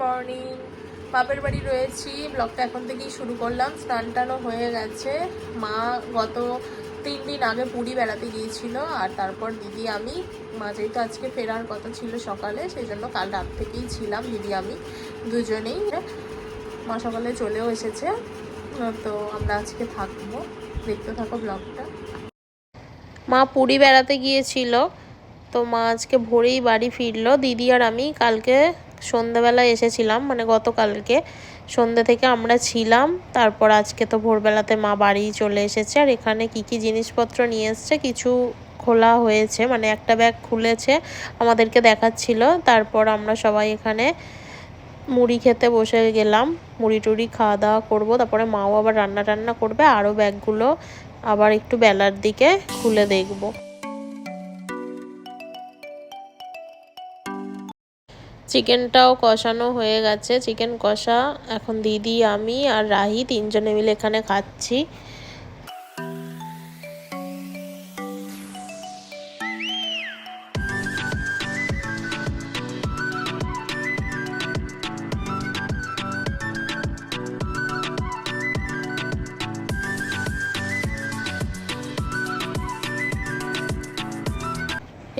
Morning. বাপের বাড়ি রয়েছি, ব্লগটা এখন থেকেই শুরু করলাম। স্নান টানও হয়ে গেছে। মা গত 3 দিন আগে পুরী বেড়াতে গিয়েছিল, আর তারপর দিদি আমি, মা যেহেতু আজকে ফেরার কথা ছিল সকালে, সেই জন্য কাল রাত থেকেই ছিলাম দিদি আমি দুজনেই। মা সকালে চলেও এসেছে, তো আমরা আজকে থাকবো। দেখতে থাকো ব্লগটা। মা পুরী বেড়াতে গিয়েছিল, তো মা আজকে ভোরেই বাড়ি ফিরলো। দিদি আর আমি কালকে সন্ধ্যাবেলায় এসেছিলাম, মানে গতকালকে সন্ধ্যে থেকে আমরা ছিলাম। তারপর আজকে তো ভোরবেলাতে মা বাড়ি চলে এসেছে। আর এখানে কি কি জিনিসপত্র নিয়ে এসছে, কিছু খোলা হয়েছে, মানে একটা ব্যাগ খুলেছে, আমাদেরকে দেখাচ্ছিল। তারপর আমরা সবাই এখানে মুড়ি খেতে বসে গেলাম, মুড়ি টুড়ি খাওয়া দাওয়া করবো। তারপরে মাও আবার রান্না টান্না করবে, আরও ব্যাগগুলো আবার একটু বেলার দিকে খুলে দেখবো। চিকেনটাও কষানো হয়ে গেছে, চিকেন কষা। এখন দিদি, আমি আর রাহি 3 জনে মিলে এখানে খাচ্ছি।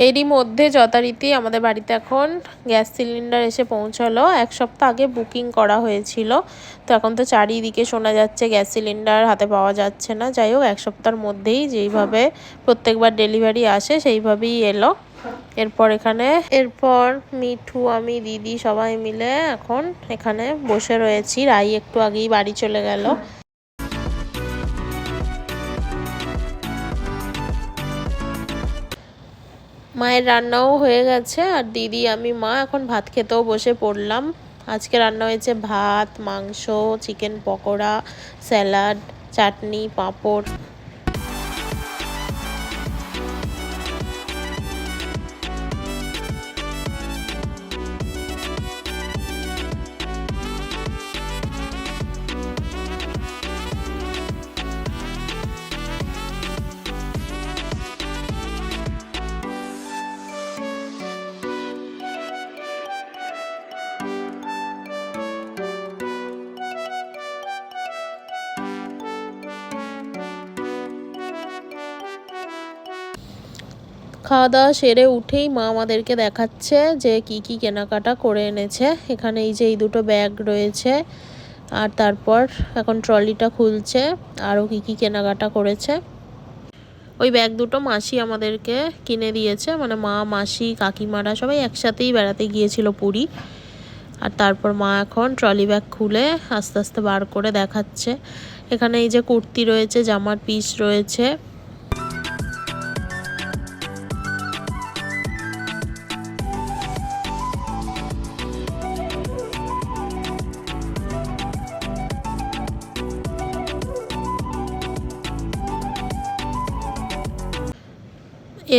এরই মধ্যে যথারীতি আমাদের বাড়িতে এখন গ্যাস সিলিন্ডার এসে পৌঁছালো। 1 সপ্তাহ আগে বুকিং করা হয়েছিল, তো এখন তো চারিদিকে শোনা যাচ্ছে গ্যাস সিলিন্ডার হাতে পাওয়া যাচ্ছে না। যাই হোক, 1 সপ্তাহের মধ্যেই যেইভাবে প্রত্যেকবার ডেলিভারি আসে সেইভাবেই এলো। এরপর মিঠু, আমি, দিদি সবাই মিলে এখন এখানে বসে রয়েছি। রাই একটু আগেই বাড়ি চলে গেল। মায়ের রান্নাও হয়ে গেছে, আর দিদি, আমি, মা এখন ভাত খেতেও বসে পড়লাম। আজকে রান্না হয়েছে ভাত, মাংস, চিকেন পকোড়া, স্যালাড, চাটনি, পাঁপড়। খাওয়া দাওয়া সেরে উঠেই মা আমাদেরকে দেখাচ্ছে যে কি কি কেনাকাটা করে এনেছে। এখানে এই যে এই দুটো ব্যাগ রয়েছে, আর তারপর এখন ট্রলিটা খুলছে, আরও কি কি কেনাকাটা করেছে। ওই ব্যাগ দুটো মাসি আমাদেরকে কিনে দিয়েছে, মানে মা, মাসি, কাকিমারা সবাই একসাথেই বেড়াতে গিয়েছিল পুরী। আর তারপর মা এখন ট্রলি ব্যাগ খুলে আস্তে আস্তে বার করে দেখাচ্ছে। এখানে এই যে কুর্তি রয়েছে, জামার পিস রয়েছে।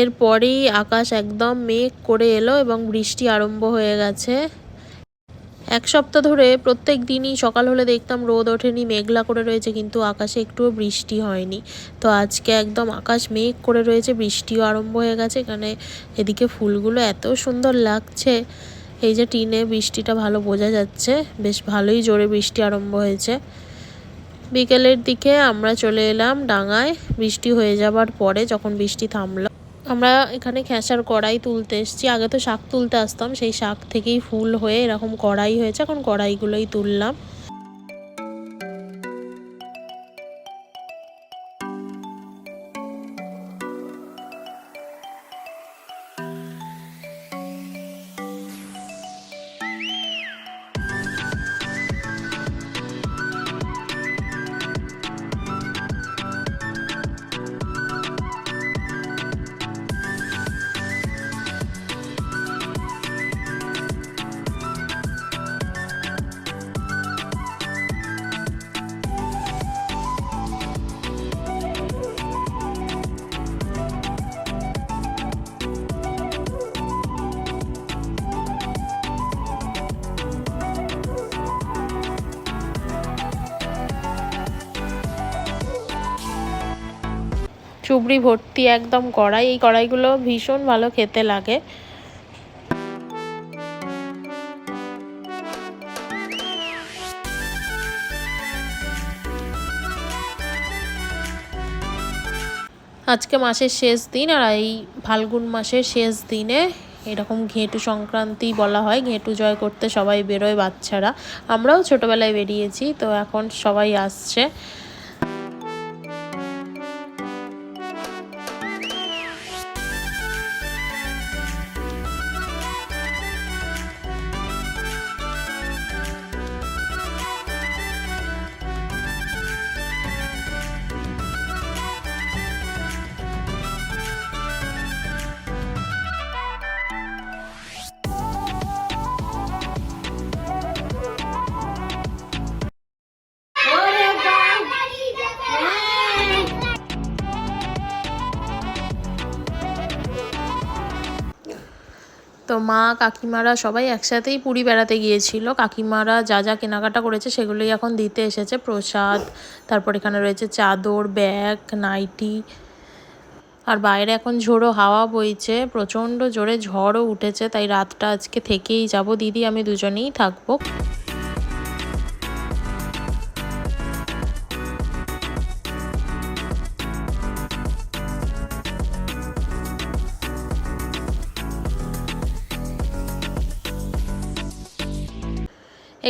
এরপরেই আকাশ একদম মেঘ করে এলো এবং বৃষ্টি আরম্ভ হয়ে গেছে। 1 সপ্তাহ ধরে প্রত্যেক দিনই সকাল হলে দেখতাম রোদ ওঠেনি, মেঘলা করে রয়েছে, কিন্তু আকাশে একটুও বৃষ্টি হয়নি। তো আজকে একদম আকাশ মেঘ করে রয়েছে, বৃষ্টিও আরম্ভ হয়ে গেছে। এখানে এদিকে ফুলগুলো এত সুন্দর লাগছে, এই যে টিনে বৃষ্টিটা ভালো বোঝা যাচ্ছে, বেশ ভালোই জোরে বৃষ্টি আরম্ভ হয়েছে। বিকেলের দিকে আমরা চলে এলাম ডাঙায়। বৃষ্টি হয়ে যাবার পরে যখন বৃষ্টি থামলো, আমরা এখানে খেসার কড়াই তুলতে এসেছি। আগে তো শাক তুলতে আসতাম, সেই শাক থেকেই ফুল হয়ে এরকম কড়াই হয়েছে, এখন কড়াইগুলোই তুললাম। চুবড়ি ভর্তি একদম কড়াই। এই কড়াইগুলো ভীষণ ভালো খেতে লাগে। আজকে মাসের শেষ দিন, আর এই ফাল্গুন মাসের শেষ দিনে এরকম ঘেঁটু সংক্রান্তি বলা হয়, ঘেঁটু জয় করতে সবাই বেরোয় বাচ্চারা। আমরাও ছোটোবেলায় বেরিয়েছি, তো এখন সবাই আসছে। তো মা কাকিমারা সবাই একসাথেই পুরী বেড়াতে গিয়েছিল। কাকিমারা যা যা কেনাকাটা করেছে সেগুলোই এখন দিতে এসেছে, প্রসাদ, তারপর এখানে রয়েছে চাদর, ব্যাগ, নাইটি। আর বাইরে এখন ঝোড়ো হাওয়া বইছে, প্রচণ্ড জোরে ঝড়ও উঠেছে, তাই রাতটা আজকে থেকেই যাব। দিদি আমি দুজনেই থাকবো।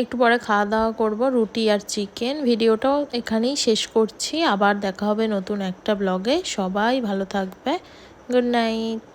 একটু পরে খাওয়া দাওয়া করব, রুটি আর চিকেন। ভিডিওটাও এখানেই শেষ করছি, আবার দেখা হবে নতুন একটা ব্লগে। সবাই ভালো থাকবে। Good night.